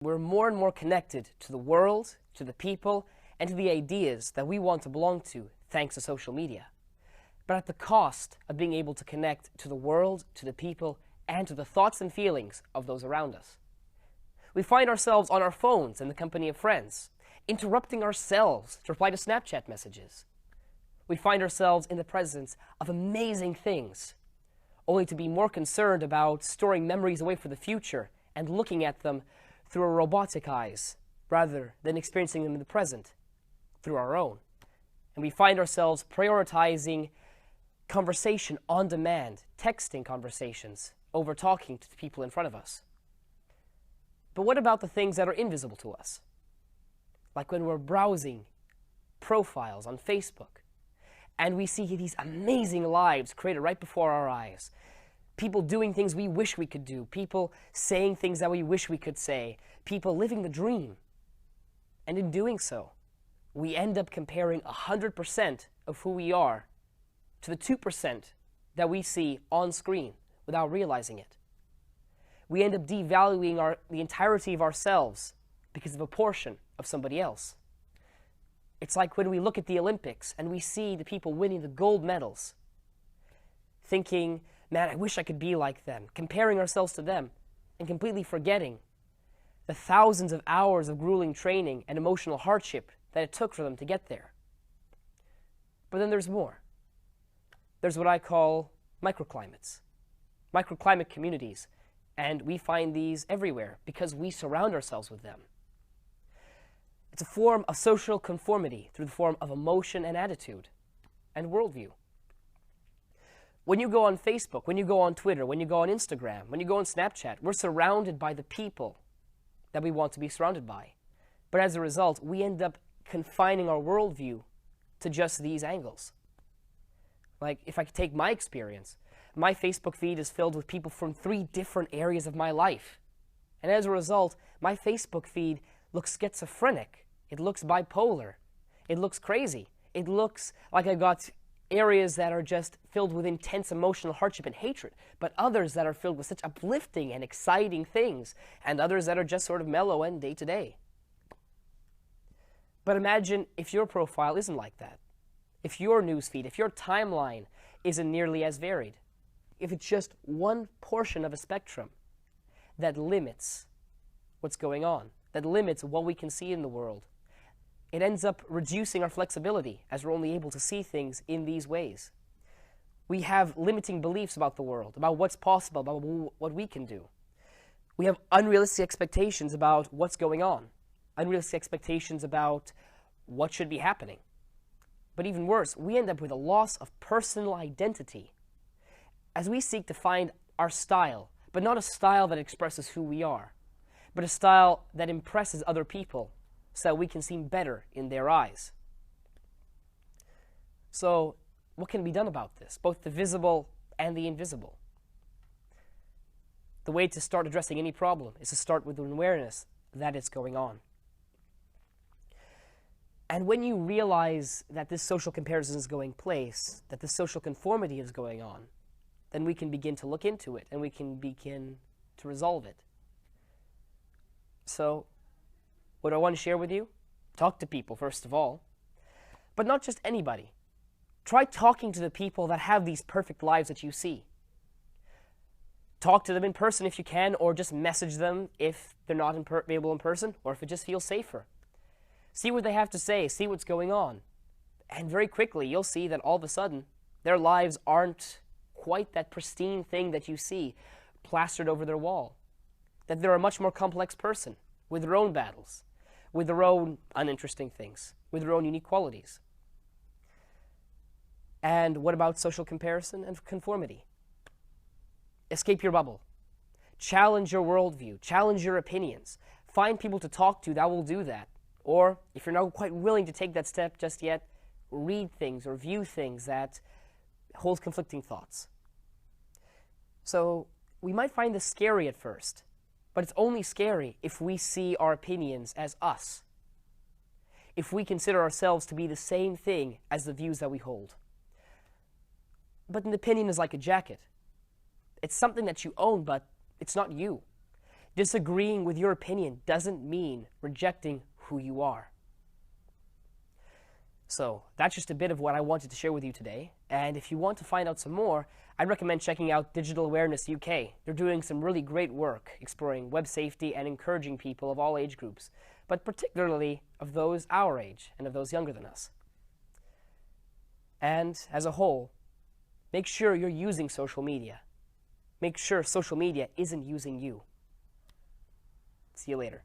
We're more and more connected to the world, to the people, and to the ideas that we want to belong to thanks to social media, but at the cost of being able to connect to the world, to the people, and to the thoughts and feelings of those around us. We find ourselves on our phones in the company of friends, interrupting ourselves to reply to Snapchat messages. We find ourselves in the presence of amazing things, only to be more concerned about storing memories away for the future and looking at them through our robotic eyes, rather than experiencing them in the present, through our own. And we find ourselves prioritizing conversation on demand, texting conversations, over talking to the people in front of us. But what about the things that are invisible to us? Like when we're browsing profiles on Facebook, and we see these amazing lives created right before our eyes. People doing things we wish we could do. People saying things that we wish we could say. People living the dream. And in doing so, we end up comparing 100% of who we are to the 2% that we see on screen without realizing it. We end up devaluing the entirety of ourselves because of a portion of somebody else. It's like when we look at the Olympics and we see the people winning the gold medals, thinking, man, I wish I could be like them, comparing ourselves to them, and completely forgetting the thousands of hours of grueling training and emotional hardship that it took for them to get there. But then there's more. There's what I call microclimates, microclimate communities, and we find these everywhere because we surround ourselves with them. It's a form of social conformity through the form of emotion and attitude and worldview. When you go on Facebook, when you go on Twitter, when you go on Instagram, when you go on Snapchat, we're surrounded by the people that we want to be surrounded by. But as a result, we end up confining our worldview to just these angles. Like, if I could take my experience, my Facebook feed is filled with people from 3 different areas of my life. And as a result, my Facebook feed looks schizophrenic. It looks bipolar. It looks crazy. It looks like I've got areas that are just filled with intense emotional hardship and hatred, but others that are filled with such uplifting and exciting things, and others that are just sort of mellow and day to day. But imagine if your profile isn't like that. If your newsfeed, if your timeline isn't nearly as varied. If it's just one portion of a spectrum that limits what's going on, that limits what we can see in the world. It ends up reducing our flexibility as we're only able to see things in these ways. We have limiting beliefs about the world, about what's possible, about what we can do. We have unrealistic expectations about what's going on, unrealistic expectations about what should be happening. But even worse, we end up with a loss of personal identity as we seek to find our style, but not a style that expresses who we are, but a style that impresses other people so that we can seem better in their eyes. So, what can be done about this, both the visible and the invisible? The way to start addressing any problem is to start with an awareness that it's going on. And when you realize that this social comparison is going place, that this social conformity is going on, then we can begin to look into it and we can begin to resolve it. So, what do I want to share with you? Talk to people, first of all. But not just anybody. Try talking to the people that have these perfect lives that you see. Talk to them in person if you can, or just message them if they're not available in person, or if it just feels safer. See what they have to say, see what's going on. And very quickly, you'll see that all of a sudden, their lives aren't quite that pristine thing that you see plastered over their wall. That they're a much more complex person, with their own battles, with their own uninteresting things, with their own unique qualities. And what about social comparison and conformity? Escape your bubble. Challenge your worldview. Challenge your opinions. Find people to talk to that will do that. Or, if you're not quite willing to take that step just yet, read things or view things that hold conflicting thoughts. So, we might find this scary at first, but it's only scary if we see our opinions as us. If we consider ourselves to be the same thing as the views that we hold. But an opinion is like a jacket. It's something that you own, but it's not you. Disagreeing with your opinion doesn't mean rejecting who you are. So that's just a bit of what I wanted to share with you today. And if you want to find out some more, I'd recommend checking out Digital Awareness UK. They're doing some really great work exploring web safety and encouraging people of all age groups, but particularly of those our age and of those younger than us. And as a whole, make sure you're using social media. Make sure social media isn't using you. See you later.